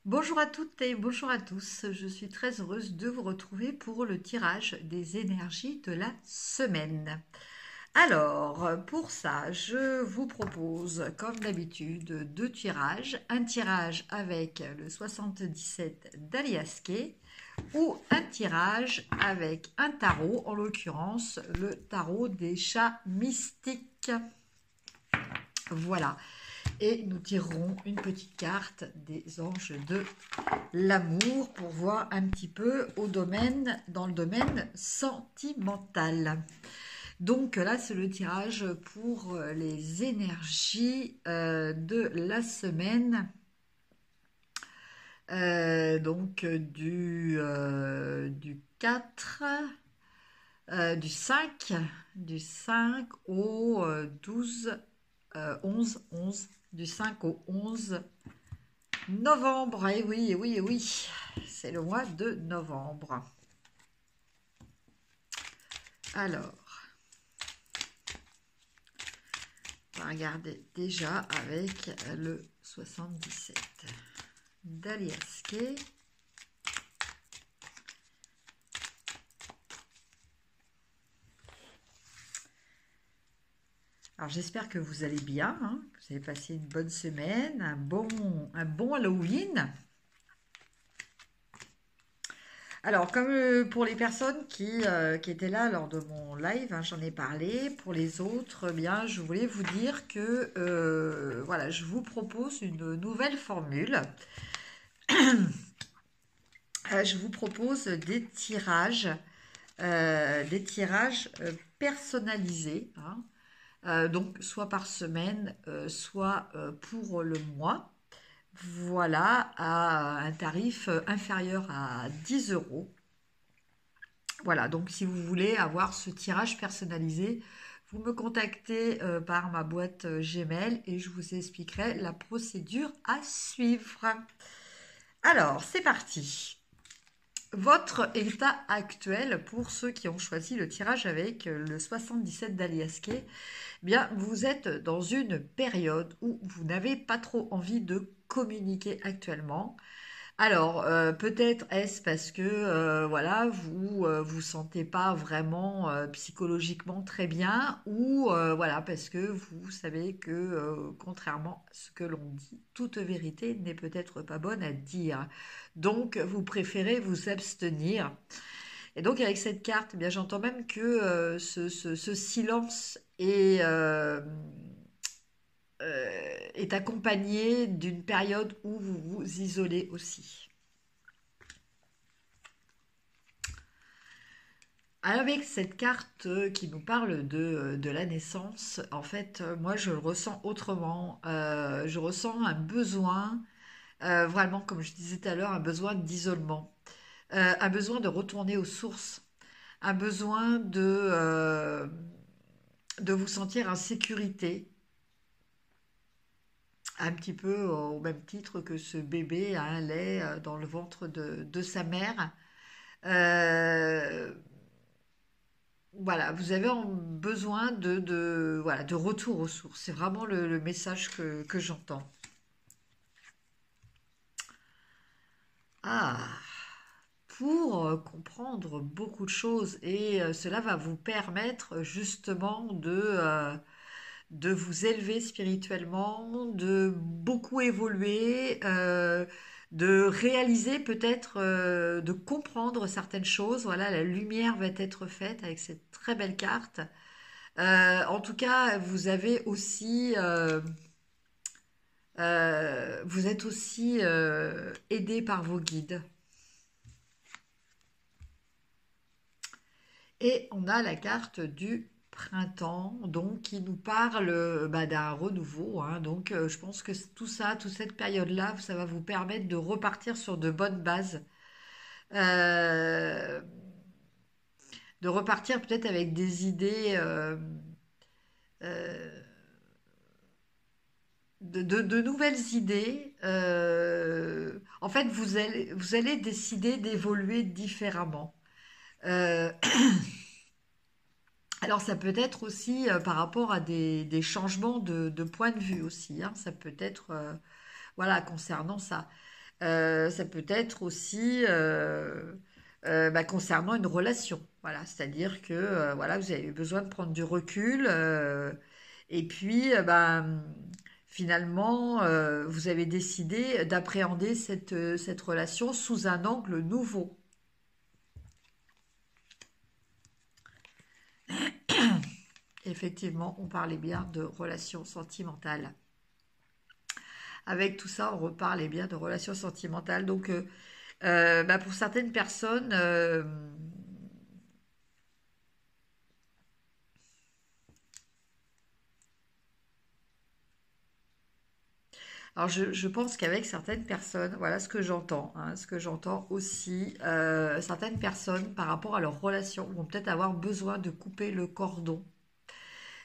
Bonjour à toutes et bonjour à tous. Je suis très heureuse de vous retrouver pour le tirage des énergies de la semaine. Alors, pour ça, je vous propose, comme d'habitude, deux tirages. Un tirage avec le 77 d'Aliaské ou un tirage avec un tarot, en l'occurrence le tarot des chats mystiques. Voilà. Et nous tirerons une petite carte des anges de l'amour pour voir un petit peu dans le domaine sentimental. Donc là, c'est le tirage pour les énergies de la semaine. Du 4, du 5 au 12, 11, du 5 au 11 novembre. Eh oui, eh oui, eh oui, c'est le mois de novembre. Alors, on va regarder déjà avec le 77 d'Aliaské. Alors j'espère que vous allez bien, hein, que vous avez passé une bonne semaine, un bon Halloween. Alors, comme pour les personnes qui étaient là lors de mon live, hein, j'en ai parlé. Pour les autres, eh bien, je voulais vous dire que voilà, je vous propose une nouvelle formule. Je vous propose des tirages personnalisés, hein, donc soit par semaine, soit pour le mois. Voilà, à un tarif inférieur à 10 euros. Voilà, donc si vous voulez avoir ce tirage personnalisé, vous me contactez par ma boîte Gmail et je vous expliquerai la procédure à suivre. Alors, c'est parti. Votre état actuel, pour ceux qui ont choisi le tirage avec le 77 d'Aliaské, bien, vous êtes dans une période où vous n'avez pas trop envie de communiquer actuellement. Alors, peut-être est-ce parce que voilà, vous sentez pas vraiment psychologiquement très bien, ou voilà, parce que vous savez que contrairement à ce que l'on dit, toute vérité n'est peut-être pas bonne à dire. Donc, vous préférez vous abstenir. Et donc, avec cette carte, eh bien, j'entends même que ce silence est accompagné d'une période où vous vous isolez aussi. Avec cette carte qui nous parle de la naissance, en fait, moi je le ressens autrement. Je ressens un besoin, vraiment, comme je disais tout à l'heure, un besoin d'isolement, un besoin de retourner aux sources, un besoin de vous sentir en sécurité, un petit peu au même titre que ce bébé a un lait dans le ventre de sa mère. Euh, Voilà, vous avez besoin voilà, de retour aux sources. C'est vraiment le message que j'entends. Ah, pour comprendre beaucoup de choses et cela va vous permettre justement de vous élever spirituellement, de beaucoup évoluer, de réaliser peut-être, de comprendre certaines choses. Voilà, la lumière va être faite avec cette très belle carte. En tout cas, vous êtes aussi aidé par vos guides. Et on a la carte du printemps, donc qui nous parle bah, d'un renouveau, hein. Donc, je pense que tout ça, toute cette période-là, ça va vous permettre de repartir sur de bonnes bases, Euh, de repartir peut-être avec des idées. Euh, de nouvelles idées. En fait, vous allez décider d'évoluer différemment. Euh, alors, ça peut être aussi par rapport à des changements de point de vue aussi, hein. Ça peut être, voilà, concernant ça. Ça peut être aussi concernant une relation. Voilà, c'est-à-dire que voilà, vous avez besoin de prendre du recul et puis finalement vous avez décidé d'appréhender cette relation sous un angle nouveau. Effectivement, on parlait bien de relations sentimentales. Avec tout ça, on reparlait bien de relations sentimentales. Donc, pour certaines personnes, alors je pense qu'avec certaines personnes, voilà ce que j'entends, hein, ce que j'entends aussi, certaines personnes par rapport à leur relation vont peut-être avoir besoin de couper le cordon.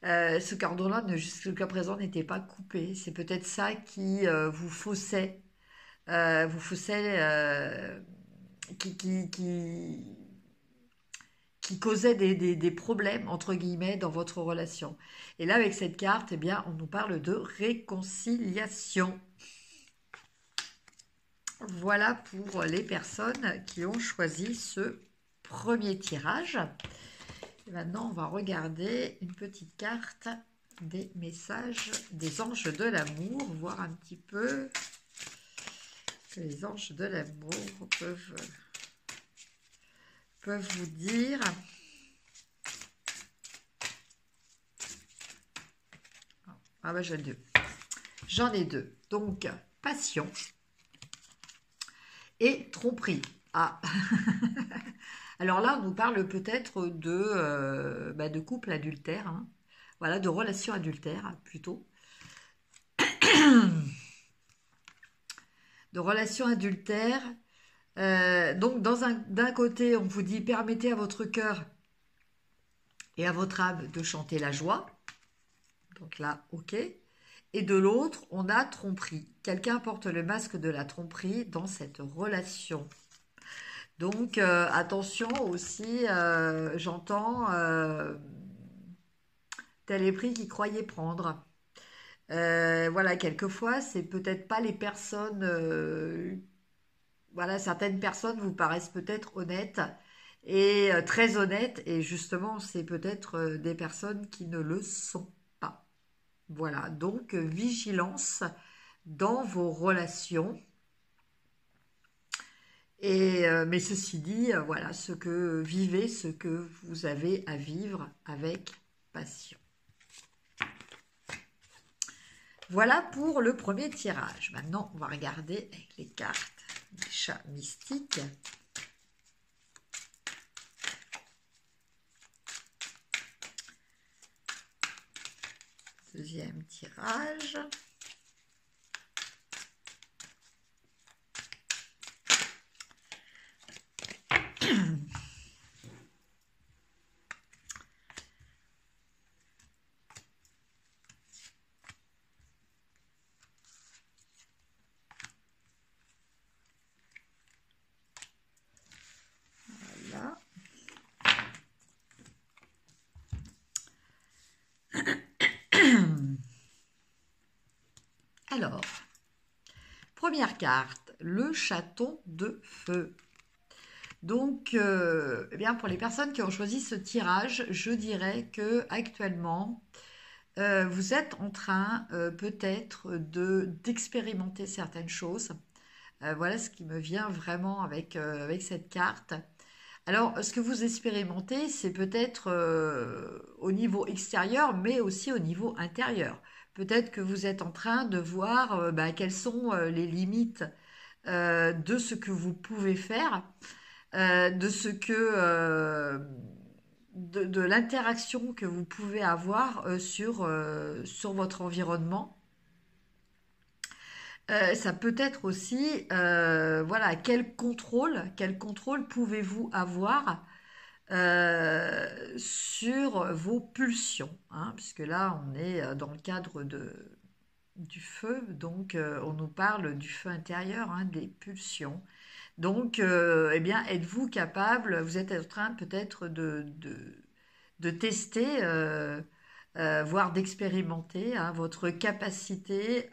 Ce cordon-là, jusqu'à présent, n'était pas coupé. C'est peut-être ça qui vous faussait, qui, qui, qui, qui causait des problèmes, entre guillemets, dans votre relation. Et là, avec cette carte, eh bien, on nous parle de réconciliation. Voilà pour les personnes qui ont choisi ce premier tirage. Et maintenant, on va regarder une petite carte des messages des anges de l'amour, voir un petit peu ce que les anges de l'amour peuvent vous dire. Ah bah j'en ai deux. J'en ai deux. Donc, passion et tromperie. Ah alors là, on nous parle peut-être de couple adultère, hein. Voilà, de relation adultère plutôt. De relation adultère. Donc, d'un côté, on vous dit permettez à votre cœur et à votre âme de chanter la joie. Donc là, ok. Et de l'autre, on a tromperie. Quelqu'un porte le masque de la tromperie dans cette relation. Donc, attention aussi, j'entends tel est pris qui croyait prendre. Voilà, quelquefois, c'est peut-être pas les personnes. Voilà, certaines personnes vous paraissent peut-être honnêtes et très honnêtes, et justement, c'est peut-être des personnes qui ne le sont pas. Voilà, donc vigilance dans vos relations. Et, mais ceci dit, voilà, vivez ce que vous avez à vivre avec passion. Voilà pour le premier tirage. Maintenant, on va regarder avec les cartes des chats mystiques. Deuxième tirage. Voilà. Alors, première carte, le chaton de feu. Donc, eh bien, pour les personnes qui ont choisi ce tirage, je dirais que actuellement, vous êtes en train peut-être d'expérimenter certaines choses. Voilà ce qui me vient vraiment avec cette carte. Alors, ce que vous expérimentez, c'est peut-être au niveau extérieur, mais aussi au niveau intérieur. Peut-être que vous êtes en train de voir quelles sont les limites de ce que vous pouvez faire, de ce que de l'interaction que vous pouvez avoir sur votre environnement. Ça peut être aussi, voilà, quel contrôle pouvez-vous avoir sur vos pulsions, hein, puisque là, on est dans le cadre du feu, donc on nous parle du feu intérieur, hein, des pulsions. Donc, eh bien, êtes-vous capable, vous êtes en train peut-être de tester, voire d'expérimenter, hein, votre capacité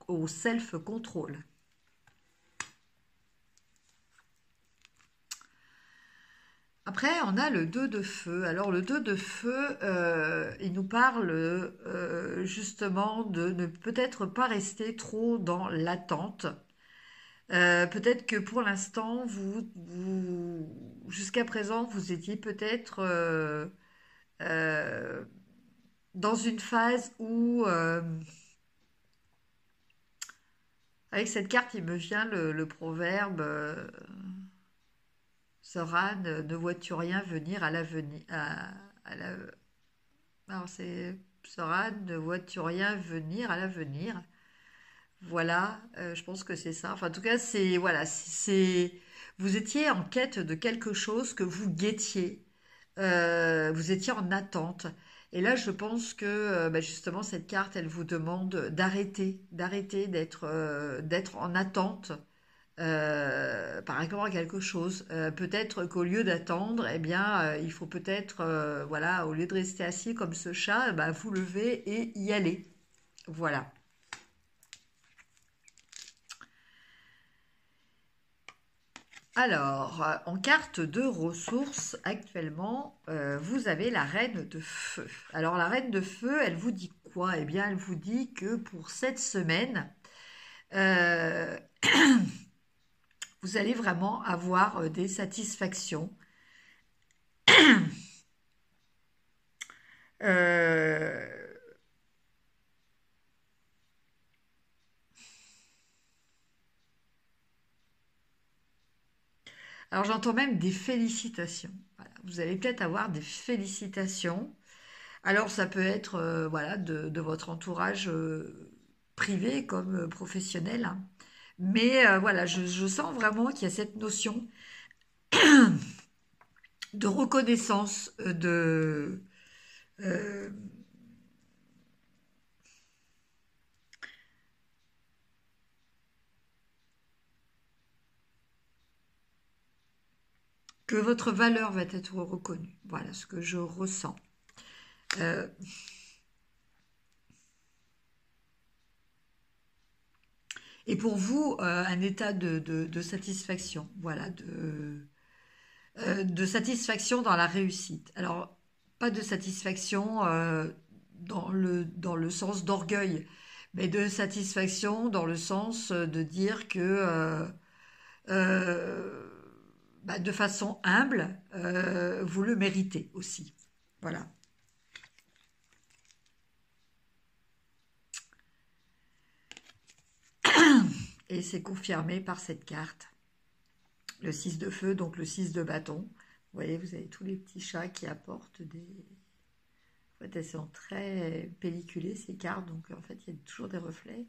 au self-control. Après, on a le 2 de feu. Alors, le 2 de feu, il nous parle justement de ne peut-être pas rester trop dans l'attente. Peut-être que pour l'instant, jusqu'à présent, vous étiez peut-être euh, dans une phase où, avec cette carte, il me vient le proverbe sera ne vois-tu rien venir à l'avenir. À la, alors, c'est sera ne vois-tu rien venir à l'avenir. Voilà, je pense que c'est ça. Enfin, en tout cas, c'est voilà, vous étiez en quête de quelque chose que vous guettiez. Vous étiez en attente. Et là, je pense que bah, justement cette carte, elle vous demande d'arrêter d'être en attente par rapport à quelque chose. Peut-être qu'au lieu d'attendre, eh bien, il faut peut-être, voilà, au lieu de rester assis comme ce chat, bah, vous lever et y aller. Voilà. Alors, en carte de ressources, actuellement, vous avez la reine de feu. Alors, la reine de feu, elle vous dit quoi? Eh bien, elle vous dit que pour cette semaine, euh, vous allez vraiment avoir des satisfactions. Euh, alors, j'entends même des félicitations. Voilà. Vous allez peut-être avoir des félicitations. Alors, ça peut être voilà, de votre entourage privé comme professionnel, hein. Mais voilà, je sens vraiment qu'il y a cette notion de reconnaissance, euh, que votre valeur va être reconnue. Voilà ce que je ressens. Euh, et pour vous, un état de satisfaction, voilà, de satisfaction dans la réussite. Alors, pas de satisfaction dans le sens d'orgueil, mais de satisfaction dans le sens de dire que euh, bah, de façon humble, vous le méritez aussi. Voilà. Et c'est confirmé par cette carte. Le 6 de feu, donc le 6 de bâton. Vous voyez, vous avez tous les petits chats qui apportent des... En fait, elles sont très pelliculées, ces cartes, donc en fait, il y a toujours des reflets.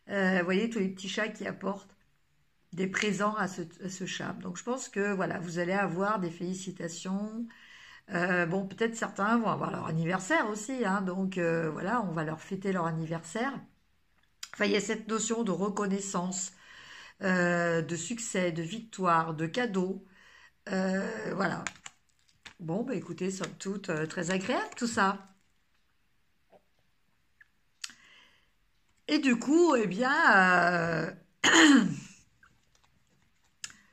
Vous voyez, tous les petits chats qui apportent des présents à ce chat. Donc, je pense que, voilà, vous allez avoir des félicitations. Bon, peut-être certains vont avoir leur anniversaire aussi, hein, donc voilà, on va leur fêter leur anniversaire. Enfin, il y a cette notion de reconnaissance, de succès, de victoire, de cadeau. Voilà. Bon, bah écoutez, somme toute, très agréable tout ça. Et du coup, eh bien,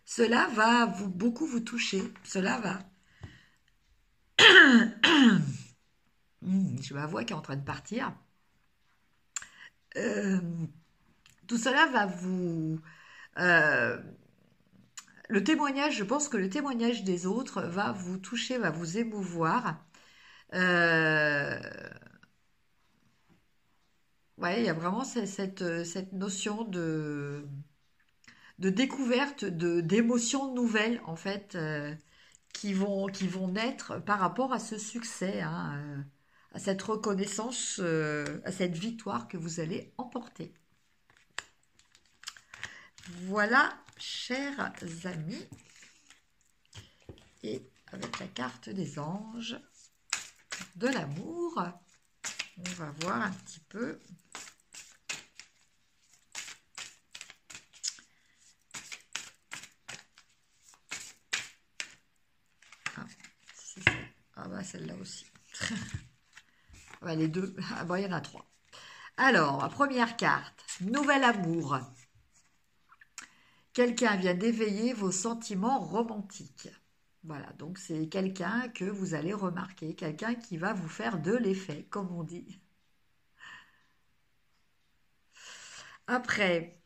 cela va beaucoup vous toucher. Cela va. J'ai ma voix qui est en train de partir. Euh, Tout cela va vous... euh, le témoignage, je pense que le témoignage des autres va vous toucher, va vous émouvoir. Euh, ouais, il y a vraiment cette notion de découverte, d'émotions nouvelles, en fait, qui vont naître par rapport à ce succès, hein, à cette reconnaissance, à cette victoire que vous allez emporter. Voilà, chers amis, et avec la carte des anges, de l'amour, on va voir un petit peu. Ah, c'est ça. Ah bah celle-là aussi. Ah bah, les deux, ah bah, il y en a trois. Alors, la première carte, nouvel amour. Quelqu'un vient d'éveiller vos sentiments romantiques. Voilà, donc c'est quelqu'un que vous allez remarquer, quelqu'un qui va vous faire de l'effet, comme on dit. Après,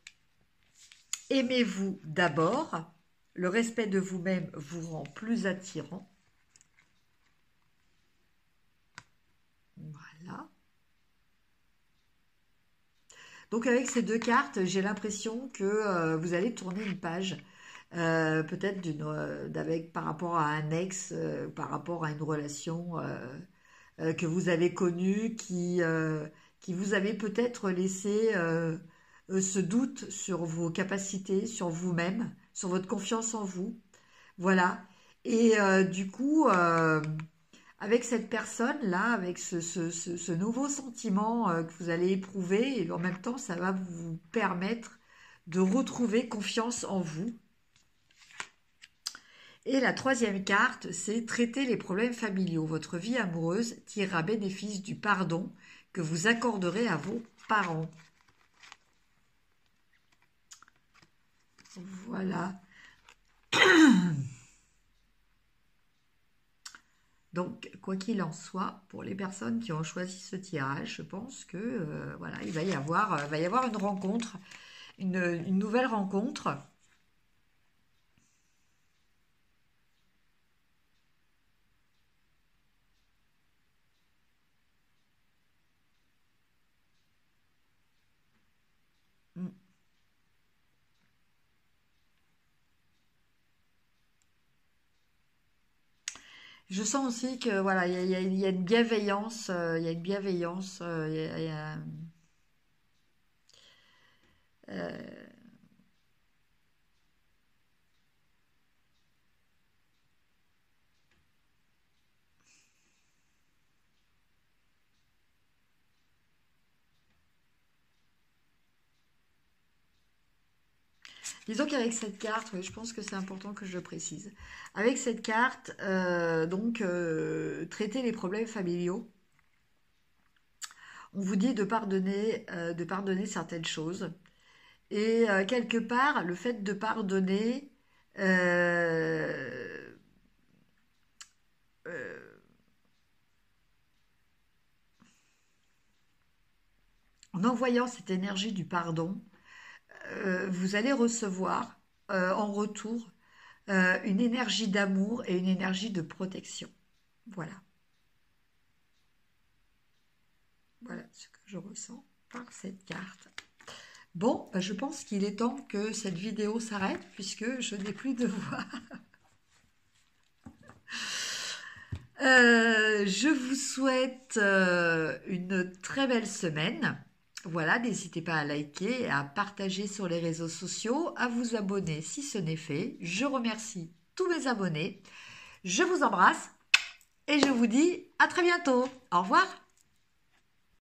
aimez-vous d'abord. Le respect de vous-même vous rend plus attirant. Voilà. Donc avec ces deux cartes, j'ai l'impression que vous allez tourner une page, peut-être par rapport à un ex, par rapport à une relation que vous avez connue, qui vous avait peut-être laissé ce doute sur vos capacités, sur vous-même, sur votre confiance en vous. Voilà. Et du coup, avec cette personne-là, avec ce nouveau sentiment que vous allez éprouver, et en même temps, ça va vous permettre de retrouver confiance en vous. Et la troisième carte, c'est traiter les problèmes familiaux. Votre vie amoureuse tirera bénéfice du pardon que vous accorderez à vos parents. Voilà. Donc, quoi qu'il en soit, pour les personnes qui ont choisi ce tirage, je pense que voilà, il va y avoir une rencontre, une nouvelle rencontre. Mm. Je sens aussi que voilà, il y a une bienveillance, il y a une bienveillance, euh, disons qu'avec cette carte, oui, je pense que c'est important que je le précise. Avec cette carte, traiter les problèmes familiaux, on vous dit de pardonner certaines choses. Et quelque part, le fait de pardonner, euh, euh, en envoyant cette énergie du pardon, vous allez recevoir en retour une énergie d'amour et une énergie de protection. Voilà, voilà ce que je ressens par cette carte. Bon, bah, je pense qu'il est temps que cette vidéo s'arrête puisque je n'ai plus de voix. Je vous souhaite une très belle semaine. Voilà, n'hésitez pas à liker et à partager sur les réseaux sociaux, à vous abonner si ce n'est fait. Je remercie tous mes abonnés. Je vous embrasse et je vous dis à très bientôt. Au revoir.